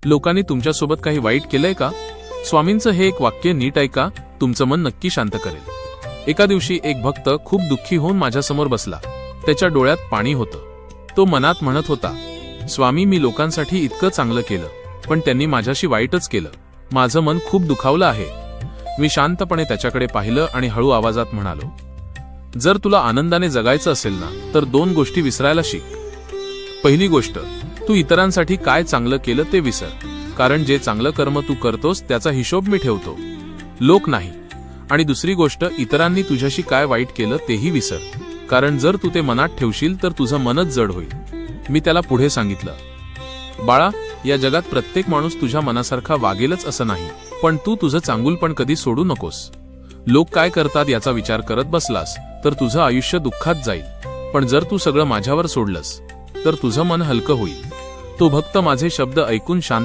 लोकांनी तुमच्यासोबत काही वाईट केलंय का? स्वामींचं हे एक वाक्य नीट ऐका, तुमचं मन नक्की शांत करेल. एका दिवशी एक भक्त खूप दुःखी होऊन माझ्यासमोर बसला. त्याच्या डोळ्यात पाणी होतं. तो मनात म्हणत होता, स्वामी, मी लोकांसाठी इतकं चांगलं केलं, पण त्यांनी माझ्याशी वाईटच केलं. माझं मन खूप दुखावलं आहे. मी शांतपणे त्याच्याकडे पाहिलं आणि हळू आवाजात म्हणालो, जर तुला आनंदाने जगायचं असेल ना, तर 2 गोष्टी विसरायला शिक. पहिली गोष्ट, तू इतरांसाठी काय चांगलं केलं ते विसर, कारण जे चांगलं कर्म तू करतोस त्याचा हिशोब मी ठेवतो, लोक नाही. आणि दुसरी गोष्ट, इतरांनी तुझ्याशी काय वाईट केलं तेही विसर, कारण जर तू ते मनात ठेवशील तर तुझं मनच जड होईल. मी त्याला पुढे सांगितलं, बाळा, या जगात प्रत्येक माणूस तुझ्या मनासारखा वागेलच असं नाही, पण तू तुझं चांगुलपण कधी सोडू नकोस. लोक काय करतात याचा विचार करत बसलास तर तुझं आयुष्य दुःखात जाईल, पण जर तू सगळं माझ्यावर सोडलंस तर तुझं मन हलकं होईल. तो भक्त माझे शब्द ऐकून शांत